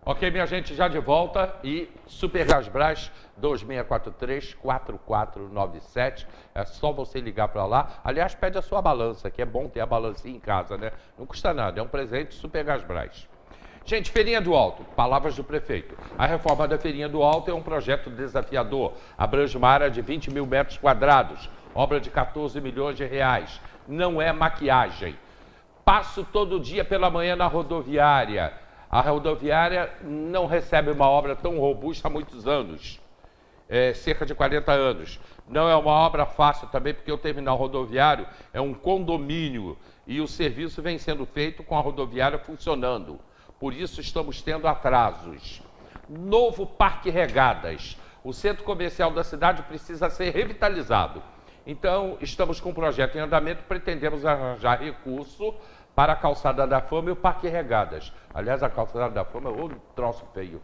Ok, minha gente, já de volta e Supergasbras 2643-4497. É só você ligar para lá. Aliás, pede a sua balança, que é bom ter a balancinha em casa, né? Não custa nada, é um presente Supergasbras. Gente, Feirinha do Alto, palavras do prefeito. A reforma da Feirinha do Alto é um projeto desafiador. Abrange uma área de 20 mil metros quadrados, obra de 14 milhões de reais. Não é maquiagem. Passo todo dia pela manhã na rodoviária. A rodoviária não recebe uma obra tão robusta há muitos anos, cerca de 40 anos. Não é uma obra fácil também, porque o terminal rodoviário é um condomínio e o serviço vem sendo feito com a rodoviária funcionando. Por isso estamos tendo atrasos. Novo Parque Regadas. O centro comercial da cidade precisa ser revitalizado. Então, estamos com um projeto em andamento, pretendemos arranjar recurso para a Calçada da Fama e o Parque Regadas. Aliás, a Calçada da Fama é outro troço feio.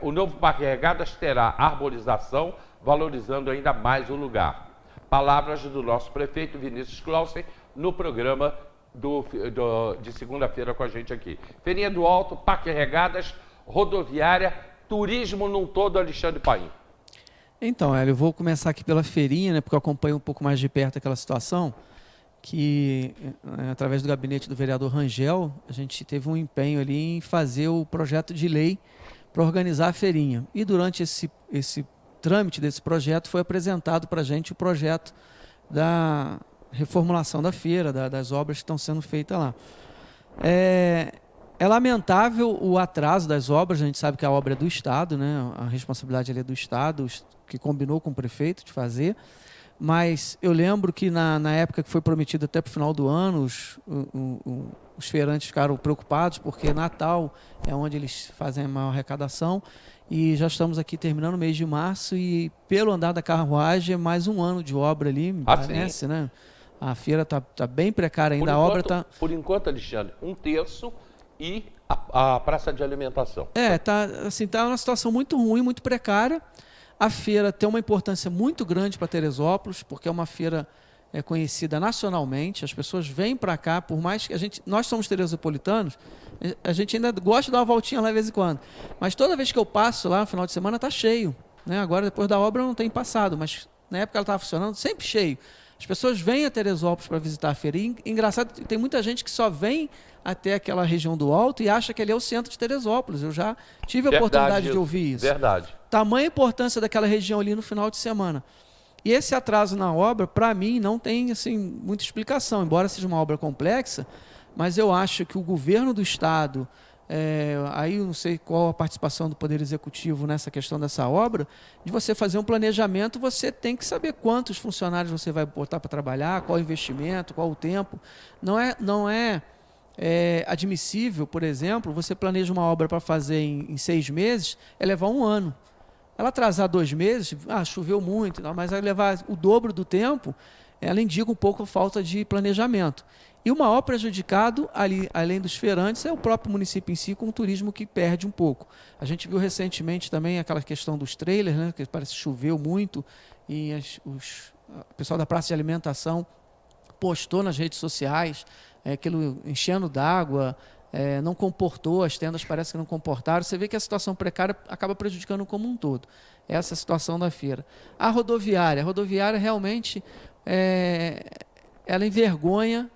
O novo Parque Regadas terá arborização, valorizando ainda mais o lugar. Palavras do nosso prefeito Vinícius Clausen no programa de segunda-feira com a gente aqui. Feirinha do Alto, Parque Regadas, rodoviária, turismo num todo, Alexandre Paim. Então, Hélio, eu vou começar aqui pela feirinha, né, porque eu acompanho um pouco mais de perto aquela situação, que através do gabinete do vereador Rangel, a gente teve um empenho ali em fazer o projeto de lei para organizar a feirinha. E durante esse trâmite desse projeto foi apresentado para a gente o projeto da reformulação da feira, das obras que estão sendo feitas lá. É lamentável o atraso das obras, a gente sabe que a obra é do Estado, né? A responsabilidade ali é do Estado, que combinou com o prefeito de fazer, mas eu lembro que na época que foi prometido até para o final do ano, os feirantes ficaram preocupados, porque Natal é onde eles fazem a maior arrecadação, e já estamos aqui terminando o mês de março, e pelo andar da carruagem, é mais um ano de obra ali, me parece, né? A feira está bem precária ainda, a obra está... Por enquanto, Alexandre, 1/3 e a praça de alimentação. Tá uma situação muito ruim, muito precária. A feira tem uma importância muito grande para Teresópolis, porque é uma feira conhecida nacionalmente, as pessoas vêm para cá, por mais que nós somos teresopolitanos, a gente ainda gosta de dar uma voltinha lá de vez em quando, mas toda vez que eu passo lá no final de semana está cheio, né? Agora, depois da obra, não tem passado, mas na época ela estava funcionando, sempre cheio. As pessoas vêm a Teresópolis para visitar a feira. E, engraçado, tem muita gente que só vem até aquela região do Alto e acha que ali é o centro de Teresópolis. Eu já tive a oportunidade de ouvir isso. Verdade. Tamanha importância daquela região ali no final de semana. E esse atraso na obra, para mim, não tem assim, muita explicação, embora seja uma obra complexa, mas eu acho que o governo do Estado, aí eu não sei qual a participação do Poder Executivo nessa questão dessa obra, de você fazer um planejamento, você tem que saber quantos funcionários você vai botar para trabalhar, qual o investimento, qual o tempo. Não é admissível, por exemplo, você planeja uma obra para fazer em 6 meses, levar 1 ano. Ela atrasar 2 meses, choveu muito, mas vai levar o dobro do tempo, ela indica um pouco a falta de planejamento. E o maior prejudicado, ali, além dos feirantes, é o próprio município em si, com o turismo que perde um pouco. A gente viu recentemente também aquela questão dos trailers, né, que parece que choveu muito, e o pessoal da praça de alimentação postou nas redes sociais aquilo enchendo d'água, não comportou, as tendas parece que não comportaram. Você vê que a situação precária acaba prejudicando como um todo. Essa é a situação da feira. A rodoviária realmente ela envergonha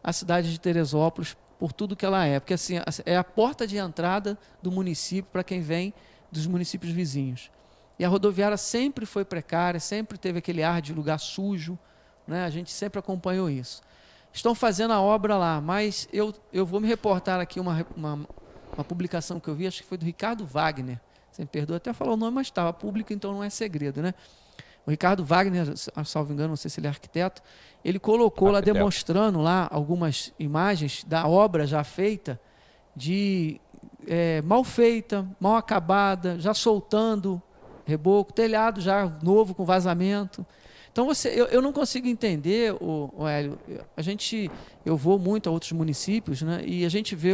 a cidade de Teresópolis por tudo que ela é, porque assim, é a porta de entrada do município para quem vem dos municípios vizinhos. E a rodoviária sempre foi precária, sempre teve aquele ar de lugar sujo, né? A gente sempre acompanhou isso. Estão fazendo a obra lá, mas eu vou me reportar aqui uma publicação que eu vi, acho que foi do Ricardo Wagner, você me perdoa até falar o nome, mas estava público, então não é segredo, né? O Ricardo Wagner, salvo engano, não sei se ele é arquiteto, ele colocou lá, demonstrando lá algumas imagens da obra já feita, mal feita, mal acabada, já soltando reboco, telhado já novo com vazamento. Então eu não consigo entender, Hélio, eu vou muito a outros municípios, né, e a gente vê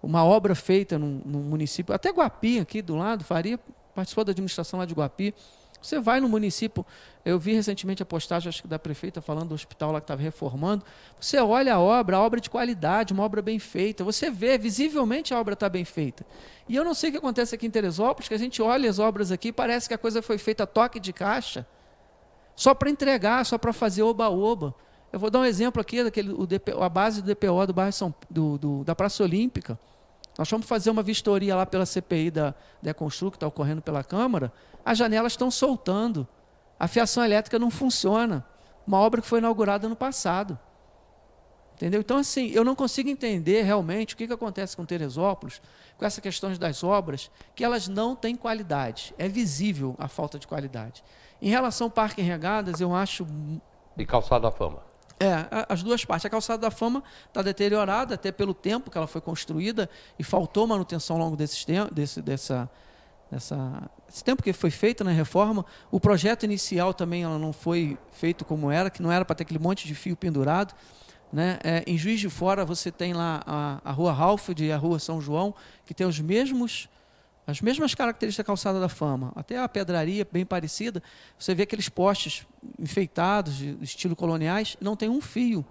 uma obra feita num município, até Guapi, aqui do lado, Faria participou da administração lá de Guapi, Você vai no município, eu vi recentemente a postagem, acho que da prefeita, falando do hospital lá que estava reformando. Você olha a obra de qualidade, uma obra bem feita. Você vê, visivelmente a obra está bem feita. E eu não sei o que acontece aqui em Teresópolis, que a gente olha as obras aqui e parece que a coisa foi feita a toque de caixa, só para entregar, só para fazer oba-oba. Eu vou dar um exemplo aqui, a base do DPO do bairro da Praça Olímpica. Nós vamos fazer uma vistoria lá pela CPI da Econstru, que está ocorrendo pela Câmara. As janelas estão soltando. A fiação elétrica não funciona. Uma obra que foi inaugurada no passado. Entendeu? Então, assim, eu não consigo entender realmente o que acontece com Teresópolis, com essa questão das obras, que elas não têm qualidade. É visível a falta de qualidade. Em relação ao Parque Regadas, eu acho... E Calçada da Fama? As duas partes. A Calçada da Fama está deteriorada, até pelo tempo que ela foi construída, e faltou manutenção ao longo desse tempo que foi feita na reforma. O projeto inicial também ela não foi feito como era, que não era para ter aquele monte de fio pendurado. Né? Em Juiz de Fora você tem lá a Rua Halford e a Rua São João, que tem as mesmas características da Calçada da Fama, até a pedraria bem parecida. Você vê aqueles postes enfeitados, de estilo coloniais, não tem um fio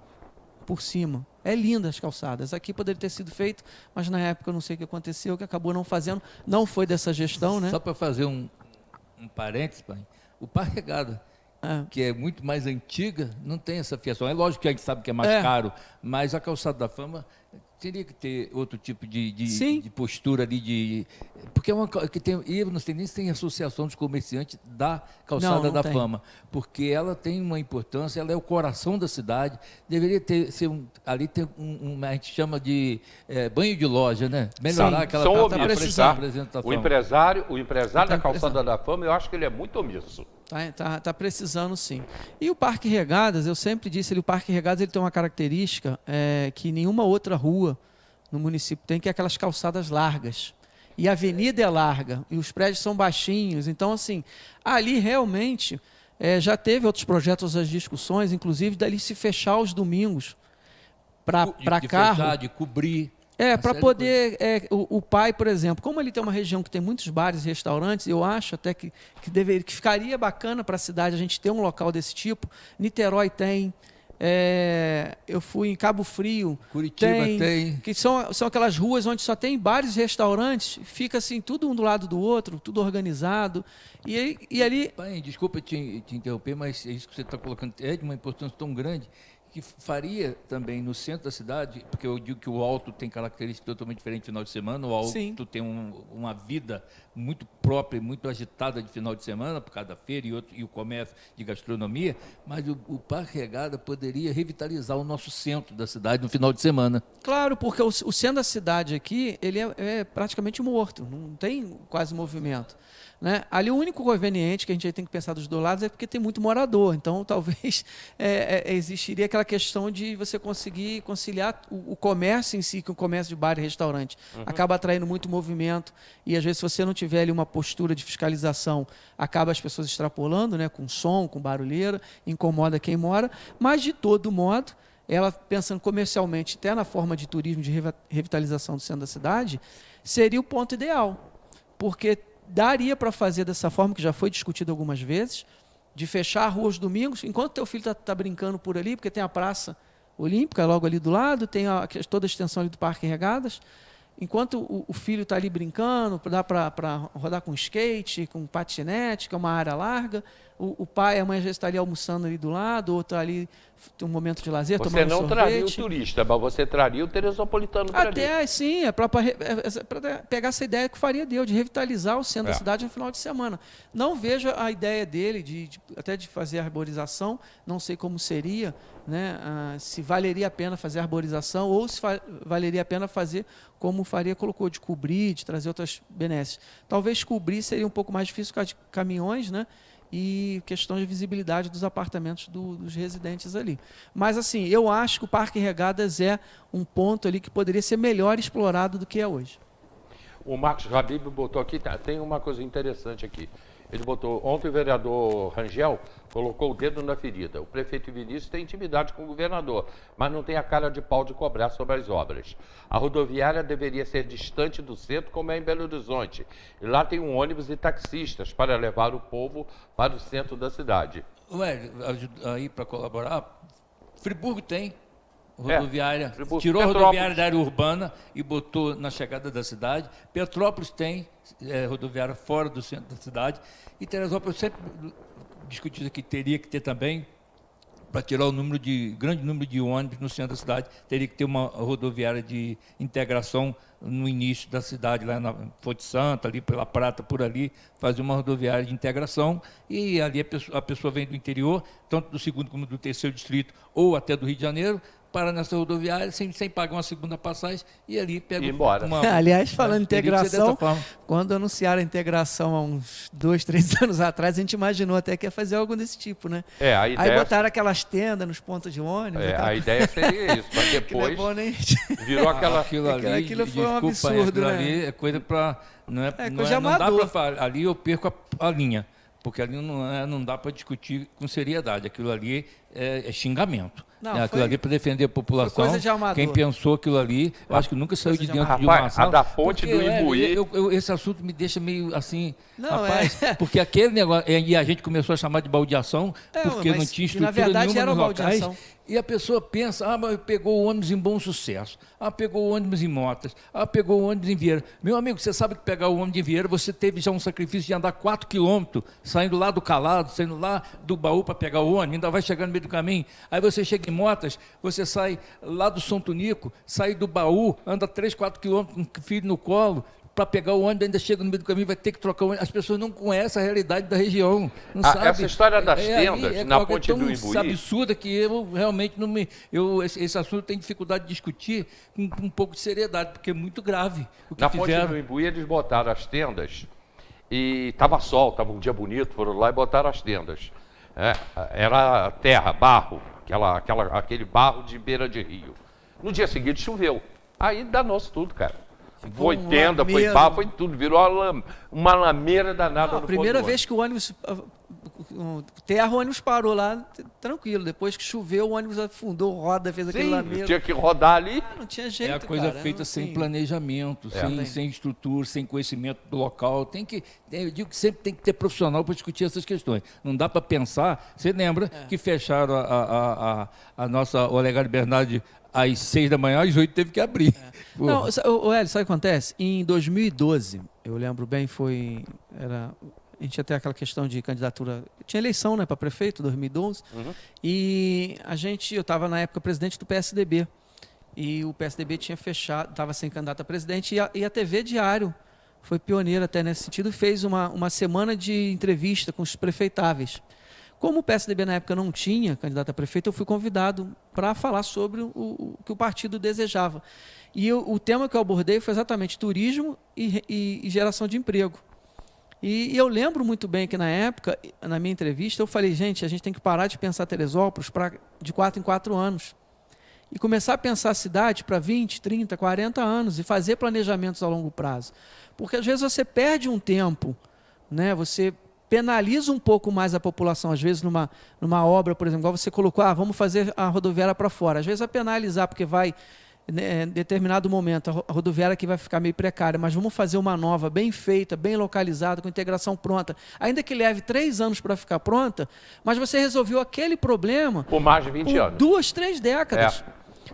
por cima. É linda as calçadas. Aqui poderia ter sido feito, mas na época eu não sei o que aconteceu, que acabou não fazendo. Não foi dessa gestão, né? Só para fazer um parênteses, pai, o Parque Regada, que é muito mais antiga, não tem essa fiação. É lógico que a gente sabe que é mais caro, mas a Calçada da Fama teria que ter outro tipo de postura ali, porque é uma que tem, eu não sei nem se tem associação dos comerciantes da Calçada da Fama, porque ela tem uma importância, ela é o coração da cidade, deveria ali ter a gente chama de banho de loja, né? Melhorar aquela apresentação. O empresário da Calçada da Fama, eu acho que ele é muito omisso. Tá precisando, sim. E o Parque Regadas, eu sempre disse, o Parque Regadas ele tem uma característica que nenhuma outra rua no município tem, que é aquelas calçadas largas. E a avenida é larga, e os prédios são baixinhos. Então, assim, ali realmente já teve outros projetos, outras discussões, inclusive dali se fechar os domingos para carro. Fechar, de cobrir. Para poder, o pai, por exemplo, como ele tem uma região que tem muitos bares e restaurantes, eu acho até que ficaria bacana para a cidade a gente ter um local desse tipo. Niterói tem, eu fui em Cabo Frio, Curitiba tem. Que são aquelas ruas onde só tem bares e restaurantes, fica assim, tudo um do lado do outro, tudo organizado. E ali... Pai, desculpa te interromper, mas isso que você está colocando é de uma importância tão grande, que faria também no centro da cidade, porque eu digo que o Alto tem características totalmente diferentes no final de semana, o Alto tem uma vida muito própria e muito agitada de final de semana, por causa da feira e o comércio de gastronomia, mas o Parque Regada poderia revitalizar o nosso centro da cidade no final de semana. Claro, porque o centro da cidade aqui, ele é praticamente morto, não tem quase movimento. Né? Ali o único conveniente que a gente tem que pensar dos dois lados é porque tem muito morador, então talvez existiria aquela questão de você conseguir conciliar o comércio em si, que o comércio de bar e restaurante acaba atraindo muito movimento, e às vezes se você não tiver ali uma postura de fiscalização, acaba as pessoas extrapolando, né, com som, com barulheira, incomoda quem mora, mas de todo modo, ela pensando comercialmente, até na forma de turismo, de revitalização do centro da cidade, seria o ponto ideal, porque daria para fazer dessa forma, que já foi discutido algumas vezes, de fechar a rua aos domingos, enquanto teu filho está brincando por ali, porque tem a Praça Olímpica logo ali do lado, tem toda a extensão ali do Parque Regadas, enquanto o filho está ali brincando, dá para rodar com skate, com patinete, que é uma área larga, o pai e a mãe às vezes está ali almoçando ali do lado, ou está ali tem um momento de lazer, tomando sorvete. Você não traria o turista, mas você traria o teresopolitano para ali. Até, sim, para pegar essa ideia que faria dele, de revitalizar o centro da cidade no final de semana. Não vejo a ideia dele até de fazer arborização, não sei como seria, né, se valeria a pena fazer arborização ou se valeria a pena fazer como faria, colocou, de cobrir, de trazer outras benesses. Talvez cobrir seria um pouco mais difícil por causa de caminhões, né? E questão de visibilidade dos apartamentos dos residentes ali. Mas, assim, eu acho que o Parque Regadas é um ponto ali que poderia ser melhor explorado do que é hoje. O Marcos Habib botou aqui, tem uma coisa interessante aqui. Ele botou, ontem o vereador Rangel colocou o dedo na ferida. O prefeito Vinícius tem intimidade com o governador, mas não tem a cara de pau de cobrar sobre as obras. A rodoviária deveria ser distante do centro, como é em Belo Horizonte. E lá tem um ônibus e taxistas para levar o povo para o centro da cidade. Ué, aí para colaborar, Friburgo tem rodoviária, Friburgo, tirou a rodoviária da área urbana e botou na chegada da cidade. Petrópolis tem rodoviária fora do centro da cidade. E Teresópolis sempre discutido que teria que ter também, para tirar o grande número de ônibus no centro da cidade, teria que ter uma rodoviária de integração no início da cidade, lá na Fonte Santa, ali pela Prata, por ali, fazer uma rodoviária de integração, e ali a pessoa vem do interior, tanto do segundo como do terceiro distrito, ou até do Rio de Janeiro, para nessa rodoviária, sem pagar uma segunda passagem, e ali pega uma... Aliás, falando em integração, quando anunciaram a integração há uns 2, 3 anos atrás, a gente imaginou até que ia fazer algo desse tipo, né? A ideia... Aí botaram aquelas tendas nos pontos de ônibus. A ideia seria isso, mas depois virou aquela... Aquilo foi um absurdo, né? Ali é coisa para... Não dá para... Ali eu perco a linha, porque ali não dá para discutir com seriedade. Aquilo ali é xingamento. Aquilo ali para defender a população. Quem pensou aquilo ali, eu acho que nunca saiu de dentro de uma sala. A da ponte do Imbuí. Esse assunto me deixa meio assim, porque aquele negócio, e a gente começou a chamar de baldeação, porque não tinha estrutura nenhuma nos locais. E a pessoa pensa, mas pegou o ônibus em Bom Sucesso, pegou o ônibus em Motas, pegou o ônibus em Vieira. Meu amigo, você sabe que pegar o ônibus em Vieira, você teve já um sacrifício de andar 4 quilômetros, saindo lá do Calado, saindo lá do Baú para pegar o ônibus, ainda vai chegar no meio do caminho. Aí você chega em Motas, você sai lá do São Tunico, sai do Baú, anda 3, 4 quilômetros com o filho no colo, para pegar o ônibus, ainda chega no meio do caminho, vai ter que trocar o ônibus. As pessoas não conhecem a realidade da região. Não sabem. Essa história das tendas na ponte do Imbuí... É absurda que eu realmente não me... esse assunto eu tenho dificuldade de discutir com um pouco de seriedade, porque é muito grave o que fizeram. Na ponte do Imbuí, eles botaram as tendas e estava sol, estava um dia bonito, foram lá e botaram as tendas. Era terra, barro, aquele barro de beira de rio. No dia seguinte choveu. Aí danou-se tudo, cara. Foi tenda, foi barro, foi tudo. Virou uma lameira danada. A primeira vez que o ônibus... o ônibus parou lá, tranquilo. Depois que choveu, o ônibus afundou, roda, fez aquele lameiro. Tinha que rodar ali. Não tinha jeito, É a coisa feita sem planejamento, sem estrutura, sem conhecimento do local. Eu digo que sempre tem que ter profissional para discutir essas questões. Não dá para pensar... Você lembra que fecharam a nossa Olegário Bernardi às 6 da manhã, às 8 teve que abrir. Não, Hélio, sabe o que acontece? Em 2012, eu lembro bem, a gente ia ter aquela questão de candidatura, tinha eleição, né, para prefeito, 2012, e eu estava na época presidente do PSDB, e o PSDB tinha fechado, estava sem candidato a presidente, e a TV Diário foi pioneira até nesse sentido, fez uma semana de entrevista com os prefeitáveis. Como o PSDB na época não tinha candidato a prefeito, eu fui convidado para falar sobre o que o partido desejava. E o tema que eu abordei foi exatamente turismo e geração de emprego. E eu lembro muito bem que na época, na minha entrevista, eu falei, gente, a gente tem que parar de pensar Teresópolis de 4 em 4 anos. E começar a pensar a cidade para 20, 30, 40 anos e fazer planejamentos a longo prazo. Porque às vezes você perde um tempo, né? Você penaliza um pouco mais a população, às vezes numa obra, por exemplo, igual você colocou, vamos fazer a rodoviária para fora. Às vezes vai penalizar, porque vai, em determinado momento, a rodoviária aqui vai ficar meio precária, mas vamos fazer uma nova, bem feita, bem localizada, com integração pronta. Ainda que leve 3 anos para ficar pronta, mas você resolveu aquele problema... Por mais de 20 anos. 2, 3 décadas.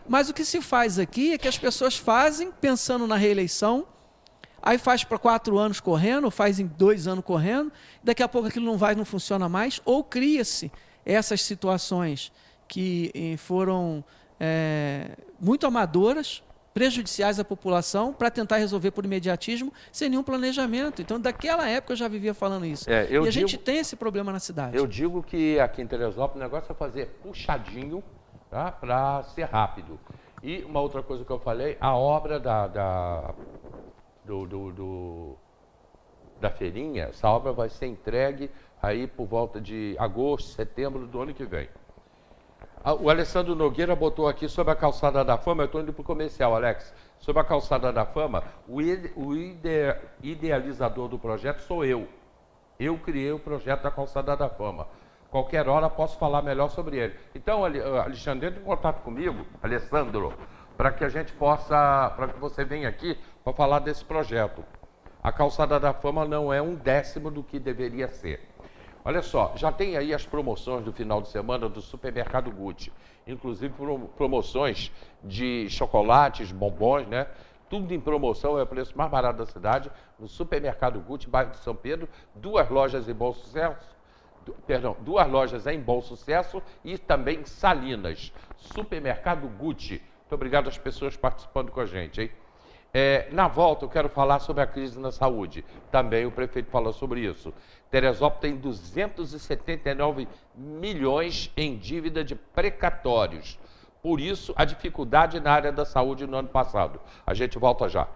Mas o que se faz aqui é que as pessoas fazem pensando na reeleição, aí faz para 4 anos correndo, faz em 2 anos correndo, daqui a pouco aquilo não funciona mais, ou cria-se essas situações que foram muito amadoras, prejudiciais à população, para tentar resolver por imediatismo, sem nenhum planejamento. Então, daquela época eu já vivia falando isso. A gente tem esse problema na cidade. Eu digo que aqui em Teresópolis o negócio é fazer puxadinho, tá, para ser rápido. E uma outra coisa que eu falei, a obra da feirinha, essa obra vai ser entregue aí por volta de agosto, setembro do ano que vem. O Alessandro Nogueira botou aqui sobre a Calçada da Fama, eu estou indo para o comercial, Alex, sobre a Calçada da Fama, o idealizador do projeto sou eu. Eu criei o projeto da Calçada da Fama. Qualquer hora posso falar melhor sobre ele. Então, Alexandre, entre em contato comigo, Alessandro, para que a gente possa, para que você venha aqui para falar desse projeto. A Calçada da Fama não é 1/10 do que deveria ser. Olha só, já tem aí as promoções do final de semana do Supermercado Gucci, inclusive promoções de chocolates, bombons, né? Tudo em promoção, é o preço mais barato da cidade, no Supermercado Gucci, bairro de São Pedro, 2 lojas em Bom Sucesso, 2 lojas em Bom Sucesso e também Salinas. Supermercado Gucci. Muito obrigado às pessoas participando com a gente, hein? Na volta, eu quero falar sobre a crise na saúde. Também o prefeito falou sobre isso. Teresópolis tem 279 milhões em dívida de precatórios. Por isso, a dificuldade na área da saúde no ano passado. A gente volta já.